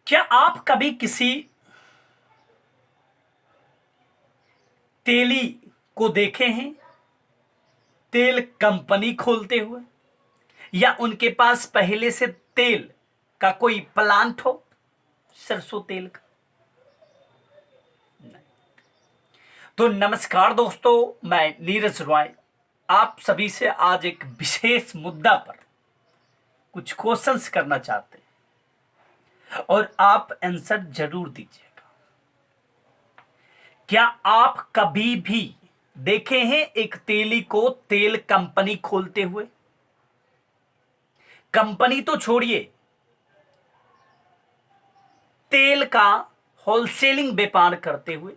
क्या आप कभी किसी तेली को देखे हैं, तेल कंपनी खोलते हुए, या उनके पास पहले से तेल का कोई प्लांट हो, सरसों तेल का? नहीं। तो नमस्कार दोस्तों, मैं नीरज रॉय आप सभी से आज एक विशेष मुद्दा पर कुछ क्वेश्चंस करना चाहते हैं और आप आंसर जरूर दीजिएगा। क्या आप कभी भी देखे हैं एक तेली को तेल कंपनी खोलते हुए? कंपनी तो छोड़िए, तेल का होलसेलिंग व्यापार करते हुए,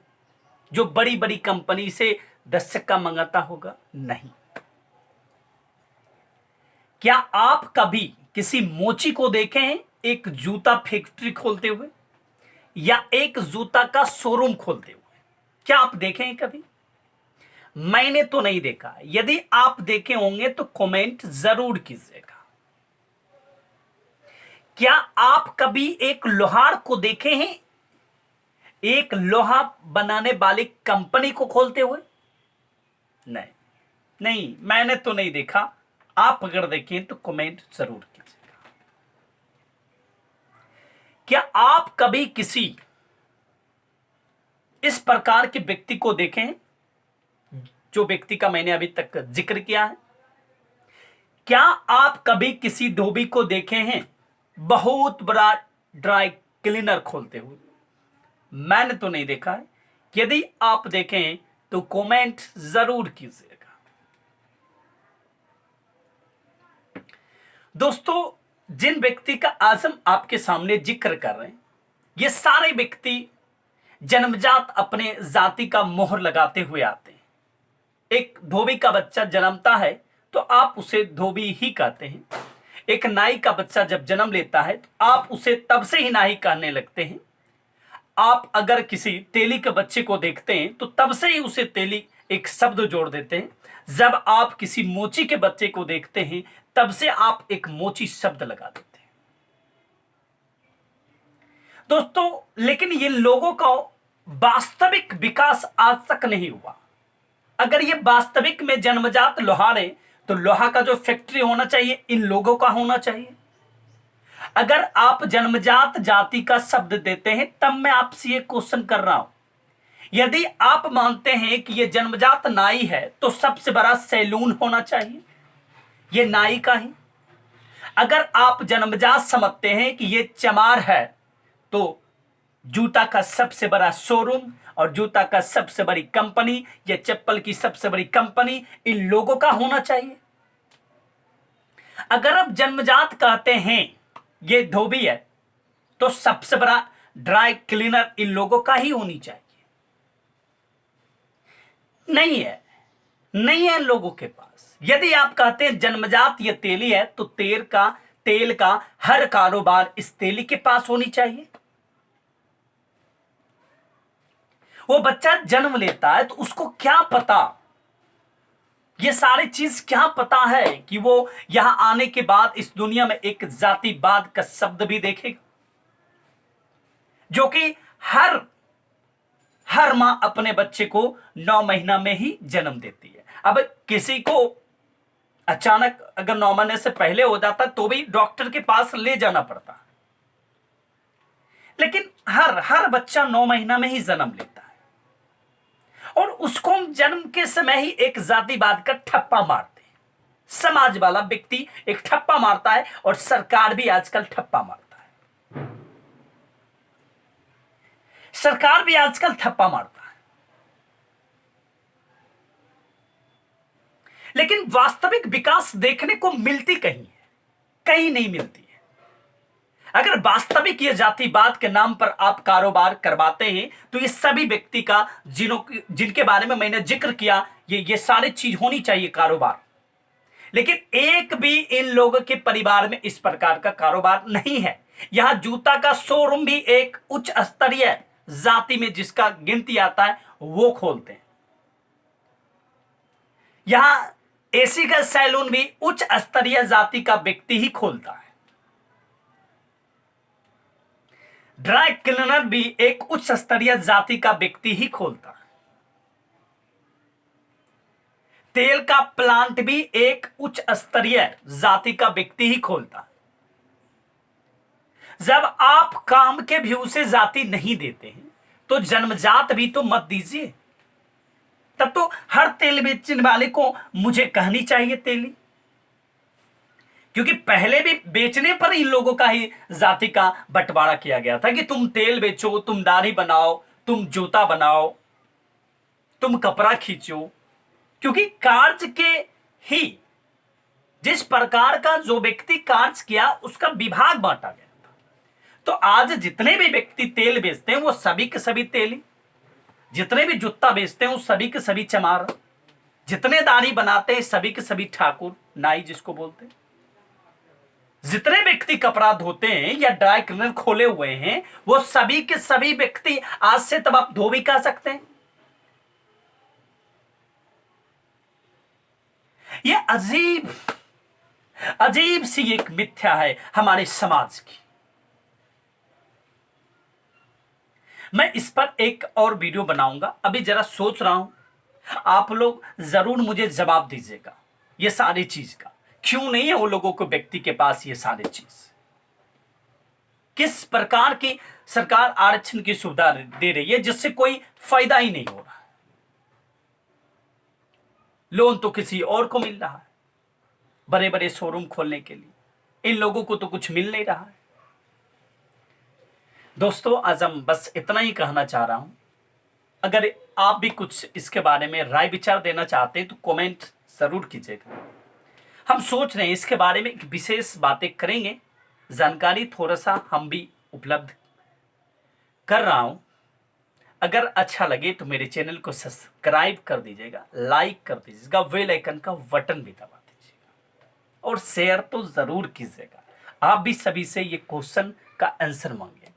जो बड़ी बड़ी कंपनी से 10 चक्का मंगाता होगा? नहीं। क्या आप कभी किसी मोची को देखे हैं एक जूता फैक्ट्री खोलते हुए या एक जूता का शोरूम खोलते हुए? क्या आप देखे हैं कभी? मैंने तो नहीं देखा। यदि आप देखे होंगे तो कमेंट जरूर कीजिएगा। क्या आप कभी एक लोहार को देखे हैं एक लोहा बनाने वाली कंपनी को खोलते हुए? नहीं, नहीं, मैंने तो नहीं देखा। आप अगर देखें तो कमेंट जरूर कीजिएगा। क्या आप कभी किसी इस प्रकार के व्यक्ति को देखे हैं, जो व्यक्ति का मैंने अभी तक जिक्र किया है? क्या आप कभी किसी धोबी को देखे हैं बहुत बड़ा ड्राई क्लीनर खोलते हुए? मैंने तो नहीं देखा है। यदि आप देखें तो कमेंट जरूर कीजिएगा। दोस्तों, जिन व्यक्ति का आज हम आपके सामने जिक्र कर रहे हैं, ये सारे व्यक्ति जन्मजात अपने जाति का मोहर लगाते हुए आते हैं। एक धोबी का बच्चा जन्मता है तो आप उसे धोबी ही कहते हैं। एक नाई का बच्चा जब जन्म लेता है तो आप उसे तब से ही नाई कहने लगते हैं। आप अगर किसी तेली के बच्चे को देखते हैं तो तब से ही उसे तेली एक शब्द जोड़ देते हैं। जब आप किसी मोची के बच्चे को देखते हैं तब से आप एक मोची शब्द लगा देते हैं। दोस्तों, लेकिन ये लोगों का वास्तविक विकास आज तक नहीं हुआ। अगर ये वास्तविक में जन्मजात लोहार है तो लोहा का जो फैक्ट्री होना चाहिए इन लोगों का होना चाहिए। अगर आप जन्मजात जाति का शब्द देते हैं तब मैं आपसे ये क्वेश्चन कर रहा हूं, यदि आप मानते हैं कि ये जन्मजात नाई है तो सबसे बड़ा सैलून होना चाहिए ये नाई का ही। अगर आप जन्मजात समझते हैं कि ये चमार है तो जूता का सबसे बड़ा शोरूम और जूता का सबसे बड़ी कंपनी या चप्पल की सबसे बड़ी कंपनी इन लोगों का होना चाहिए। अगर आप जन्मजात कहते हैं ये धोबी है तो सबसे बड़ा ड्राई क्लीनर इन लोगों का ही होनी चाहिए। नहीं है, नहीं है इन लोगों के पास। यदि आप कहते हैं जन्मजात ये तेली है तो तेल का हर कारोबार इस तेली के पास होनी चाहिए। वो बच्चा जन्म लेता है तो उसको क्या पता, ये सारी चीज क्या पता है कि वो यहां आने के बाद इस दुनिया में एक जातिवाद का शब्द भी देखेगा, जो कि हर मां अपने बच्चे को 9 महीना में ही जन्म देती है। अब किसी को अचानक अगर 9 महीने से पहले हो जाता तो भी डॉक्टर के पास ले जाना पड़ता, लेकिन हर बच्चा 9 महीना में ही जन्म लेता है और उसको हम जन्म के समय ही एक जातिवाद का ठप्पा मारते हैं। समाज वाला व्यक्ति एक ठप्पा मारता है और सरकार भी आजकल ठप्पा मारता है। सरकार भी आजकल ठप्पा मारता है, लेकिन वास्तविक विकास देखने को मिलती कहीं है, कहीं नहीं मिलती है। अगर वास्तविक ये जातिवाद के नाम पर आप कारोबार करवाते हैं तो ये सभी व्यक्ति का जिनके बारे में मैंने जिक्र किया ये सारी चीज होनी चाहिए कारोबार, लेकिन एक भी इन लोगों के परिवार में इस प्रकार का कारोबार नहीं है। यहां जूता का शोरूम भी एक उच्च स्तरीय जाति में जिसका गिनती आता है वो खोलते हैं। यहां एसी का सैलून भी उच्च स्तरीय जाति का व्यक्ति ही खोलता है। ड्राई क्लीनर भी एक उच्च स्तरीय जाति का व्यक्ति ही खोलता है। तेल का प्लांट भी एक उच्च स्तरीय जाति का व्यक्ति ही खोलता है। जब आप काम के व्यू से जाति नहीं देते हैं तो जन्मजात भी तो मत दीजिए। तब तो हर तेल बेचने वाले को मुझे कहनी चाहिए तेली, क्योंकि पहले भी बेचने पर इन लोगों का ही जाति का बंटवारा किया गया था कि तुम तेल बेचो, तुम दाढ़ी बनाओ, तुम जूता बनाओ, तुम कपड़ा खींचो, क्योंकि कार्य के ही जिस प्रकार का जो व्यक्ति कार्य किया उसका विभाग बांटा गया था। तो आज जितने भी व्यक्ति तेल बेचते हैं वो सभी के सभी तेली, जितने भी जूता बेचते हैं वो सभी के सभी चमार, जितने दाढ़ी बनाते हैं सभी के सभी ठाकुर नाई जिसको बोलते हैं, जितने व्यक्ति कपड़ा धोते हैं या ड्राई क्लीनर खोले हुए हैं वो सभी के सभी व्यक्ति आज से तब आप धो भी कह सकते हैं। ये अजीब अजीब सी एक मिथ्या है हमारे समाज की। मैं इस पर एक और वीडियो बनाऊंगा, अभी जरा सोच रहा हूं, आप लोग जरूर मुझे जवाब दीजिएगा ये सारी चीज का, क्यों नहीं है वो लोगों को व्यक्ति के पास ये सारी चीज, किस प्रकार की सरकार आरक्षण की सुविधा दे रही है जिससे कोई फायदा ही नहीं हो रहा है। लोन तो किसी और को मिल रहा है बड़े बड़े शोरूम खोलने के लिए, इन लोगों को तो कुछ मिल नहीं रहा है। दोस्तों आज हम बस इतना ही कहना चाह रहा हूं, अगर आप भी कुछ इसके बारे में राय विचार देना चाहते हैं तो कमेंट जरूर कीजिएगा। हम सोच रहे हैं इसके बारे में विशेष बातें करेंगे, जानकारी थोड़ा सा हम भी उपलब्ध कर रहा हूं। अगर अच्छा लगे तो मेरे चैनल को सब्सक्राइब कर दीजिएगा, लाइक कर दीजिएगा, बेल आइकन का बटन भी दबा दीजिएगा और शेयर तो जरूर कीजिएगा। आप भी सभी से ये क्वेश्चन का आंसर मांगे।